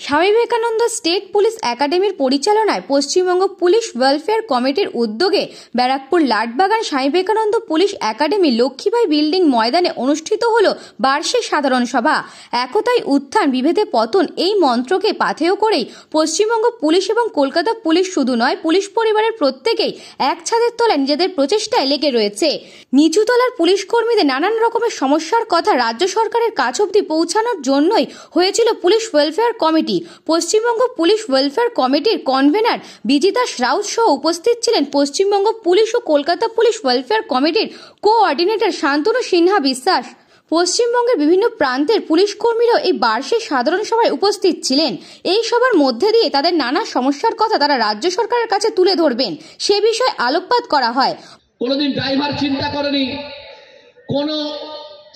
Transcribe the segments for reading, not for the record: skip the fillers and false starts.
Swami Vivekananda state police একাডেমির পরিচালনায় Paschimbanga police welfare কমিটির উদ্যোগে Barrackpore Latbagan Swami Vivekananda police academy Lakshmibai building ময়দানে অনুষ্ঠিত হল বার্ষিক সাধারণ সভা। একতাই উত্থান, বিভেদে পতন এই মন্ত্রকে পাথেয় করেই পশ্চিমবঙ্গ পুলিশ এবং কলকাতা পুলিশ শুধু নয়, পুলিশ পরিবারের প্রত্যেকেই এক ছাদের তলায় নিজেদের প্রচেষ্টায় লেগে রয়েছে। নিচুতলার পুলিশ কর্মীদের নানান রকমের সমস্যার কথা রাজ্য সরকারের কাছ অবধি পৌঁছানোর জন্যই হয়েছিল police welfare committee. Paschimbanga police welfare কমিটির কনভেনার বিজিতা রাউত সহ উপস্থিত ছিলেন পশ্চিমবঙ্গ পুলিশ ও কলকাতা পুলিশ ওয়েলফেয়ার কমিটির কোঅর্ডিনেটর শান্তনু সিনহা বিশ্বাস। পশ্চিমবঙ্গের বিভিন্ন প্রান্তের পুলিশ কর্মীরাও এই বার্ষিক সাধারণ সভায় উপস্থিত ছিলেন। এই সভার মধ্যে দিয়ে তাদের নানা সমস্যার কথা তারা রাজ্য সরকারের কাছে তুলে ধরবেন, সে বিষয়ে আলোকপাত করা হয়। কোনোদিন ড্রাইভার চিন্তা করেনি, কোন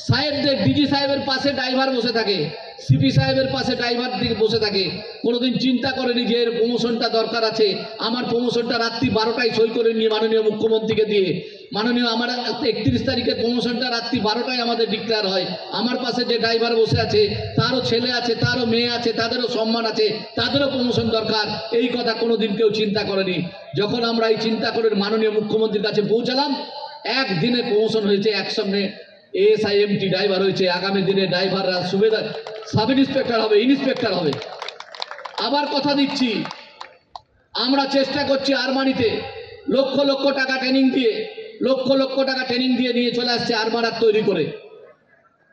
সাহেবদের ডিজি সাহেবের পাশে ড্রাইভার বসে থাকে, সিপি সাহেবের পাশে ড্রাইভার দিকে বসে থাকে। কোনোদিন চিন্তা করেনি যে এর প্রমোশনটা দরকার আছে, আমার প্রমোশনটা রাত্রি 12টায় সই করে নিয়ে মাননীয় মুখ্যমন্ত্রীকে দিয়ে, মাননীয় আমার 31 তারিখের প্রমোশনটা রাত্রি 12টায় আমাদের ডিক্লেয়ার হয়। আমার পাশে যে ড্রাইভার বসে আছে তারও ছেলে আছে, তারও মেয়ে আছে, তাদেরও সম্মান আছে, তাদেরও প্রমোশন দরকার। এই কথা কোনোদিন কেউ চিন্তা করেনি। যখন আমরা এই চিন্তা করে মাননীয় মুখ্যমন্ত্রীর কাছে পৌঁছালাম, একদিনে প্রমোশন হয়েছে, একসঙ্গে এএসআইএমটি ড্রাইভার হয়েছে। আগামী দিনে ড্রাইভাররা সুবেদার, সাব ইন্সপেক্টর হবে, ইন্সপেক্টর হবে। আবার কথা দিচ্ছি, আমরা চেষ্টা করছি আরমানিতে লক্ষ লক্ষ টাকা ট্রেনিং দিয়ে নিয়ে চলে আসছে আরমারার তৈরি করে।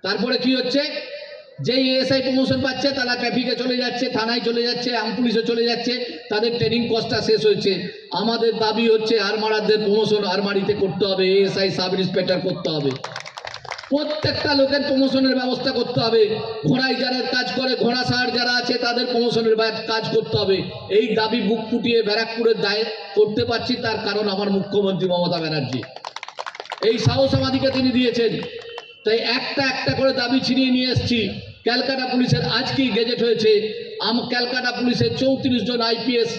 তারপরে কি হচ্ছে, যেই এএসআই প্রমোশন পাচ্ছে তারা ট্রাফিকে চলে যাচ্ছে, থানায় চলে যাচ্ছে, আম পুলিশে চলে যাচ্ছে, তাদের ট্রেনিং কস্টটা শেষ হয়েছে। আমাদের দাবি হচ্ছে আরমারাদের প্রমোশন আরমারিতে করতে হবে, এএসআই সাব ইন্সপেক্টর করতে হবে, প্রত্যেকটা লোকের প্রমোশনের ব্যবস্থা করতে হবে। ঘোড়ায় যারা কাজ করে, ঘোড়া সার যারা আছে তাদের প্রমোশনের কাজ করতে হবে। এই দাবি বুক ফুটিয়ে ব্যারাকপুরের দায়ে করতে পারছি, তার কারণ আমার মুখ্যমন্ত্রী মমতা ব্যানার্জি। এই সাহস আমাদেরকে তিনি দিয়েছেন। তাই একটা একটা করে দাবি ছিনিয়ে নিয়ে এসেছি। ক্যালকাটা পুলিশের আজকেই গেজেট হয়েছে, ক্যালকাটা পুলিশের 34 জন আইপিএস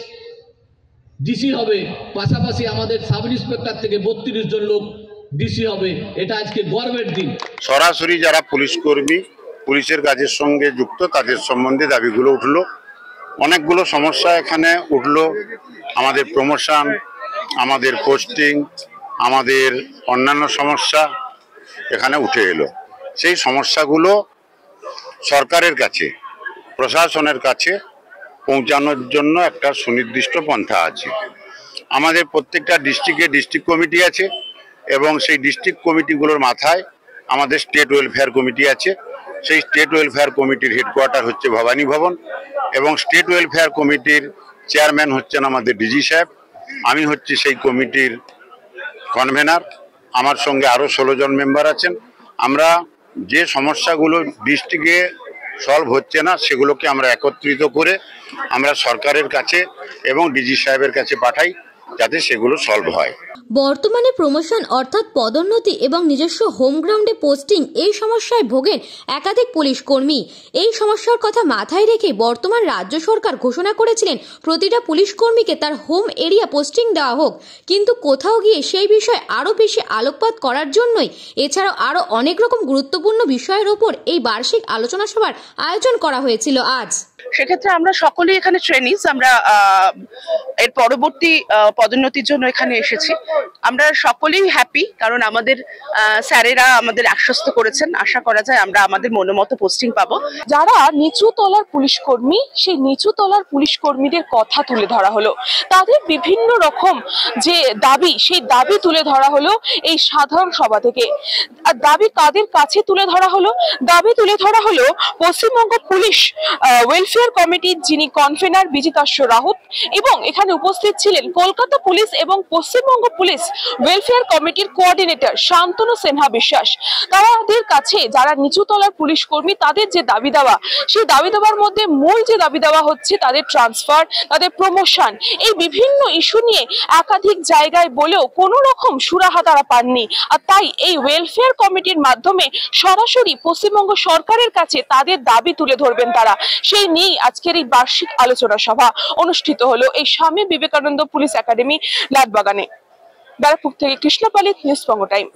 ডিসি হবে, পাশাপাশি আমাদের সাব ইন্সপেক্টর থেকে 32 জন লোক ডিসি হবে। এটা আজকে গর্বের দিন। সরাসরি যারা পুলিশ কর্মী, পুলিশের কাজের সঙ্গে যুক্ত, তাদের সম্বন্ধে দাবিগুলো উঠলো। অনেকগুলো সমস্যা এখানে উঠলো, আমাদের প্রমোশন, আমাদের পোস্টিং, আমাদের অন্যান্য সমস্যা এখানে উঠে এলো। সেই সমস্যাগুলো সরকারের কাছে, প্রশাসনের কাছে পৌঁছানোর জন্য একটা সুনির্দিষ্ট পন্থা আছে। আমাদের প্রত্যেকটা ডিস্ট্রিক্টে ডিস্ট্রিক্ট কমিটি আছে এবং সেই ডিস্ট্রিক্ট কমিটিগুলোর মাথায় আমাদের স্টেট ওয়েলফেয়ার কমিটি আছে। সেই স্টেট ওয়েলফেয়ার কমিটির হেডকোয়ার্টার হচ্ছে ভবানী ভবন এবং স্টেট ওয়েলফেয়ার কমিটির চেয়ারম্যান হচ্ছেন আমাদের ডিজি সাহেব। আমি হচ্ছি সেই কমিটির কনভেনার, আমার সঙ্গে আরও 16 জন মেম্বার আছেন। আমরা যে সমস্যাগুলো ডিস্ট্রিক্টে সলভ হচ্ছে না সেগুলোকে আমরা একত্রিত করে আমরা সরকারের কাছে এবং ডিজি সাহেবের কাছে পাঠাই, যাতে সেগুলো সলভ হয়। বর্তমানে প্রমোশন অর্থাৎ পদোন্নতি এবং নিজস্ব হোম গ্রাউন্ডে পোস্টিং এই সমস্যায় ভোগেন একাধিক পুলিশ কর্মী। এই সমস্যার কথা মাথায় রেখে বর্তমান রাজ্য সরকার ঘোষণা করেছিলেন প্রতিটা পুলিশ কর্মীকে তার হোম এরিয়া পোস্টিং দেওয়া হোক, কিন্তু কোথাও গিয়ে সেই বিষয়ে আরও বেশি আলোকপাত করার জন্যই এছাড়াও আরও অনেক রকম গুরুত্বপূর্ণ বিষয়ের ওপর এই বার্ষিক আলোচনা সভার আয়োজন করা হয়েছিল আজ। সেক্ষেত্রে আমরা সকলেই এখানে ট্রেনিজ, আমরা এর পরবর্তী পদোন্নতির জন্য এখানে এসেছি। আমরা সকলেই হ্যাপি, কারণ আমাদের স্যারেরা আমাদের আশ্বস্ত করেছেন, আশা করা যায় আমরা আমাদের মনোমতো পোস্টিং পাবো। যারা নিচু তলার পুলিশ কর্মী, সেই নিচু তলার পুলিশ কর্মীদের কথা তুলে ধরা হলো, তাদের বিভিন্ন রকম যে দাবি, সেই দাবি তুলে ধরা হলো এই সাধারণ সভা থেকে। আর দাবি কাদের কাছে তুলে ধরা হলো? দাবি তুলে ধরা হলো পশ্চিমবঙ্গ পুলিশ ওয়েলফেয়ার কমিটির যিনি কনভেনার বিজিতা রাউত, এবং এখানে উপস্থিত ছিলেন কলকাতা পুলিশ এবং পশ্চিমবঙ্গ পুলিশ ওয়েলফেয়ার কমিটির কোঅর্ডিনেটর শান্তনু সিনহা বিশ্বাস। তাদের কাছে যারা নিচুতলার পুলিশ কর্মী, তাদের যে দাবি দেওয়া, সেই দাবি দেওয়ার মধ্যে মূল যে দাবি দেওয়া হচ্ছে তাদের ট্রান্সফার, তাদের প্রমোশন, এই বিভিন্ন ইস্যু নিয়ে একাধিক জায়গায় বলেও কোনো রকম সুরাহা তারা পাননি। আর তাই এই ওয়েলফেয়ার কমিটির মাধ্যমে সরাসরি পশ্চিমবঙ্গ সরকারের কাছে তাদের দাবি তুলে ধরবেন তারা। সেই নিয়ে আজকের এই বার্ষিক আলোচনা সভা অনুষ্ঠিত হলো এই স্বামী বিবেকানন্দ পুলিশ একাডেমি লাটবাগানে। ব্যারাকপুর থেকে কৃষ্ণপালিত, নিউজ বঙ্গ টাইম।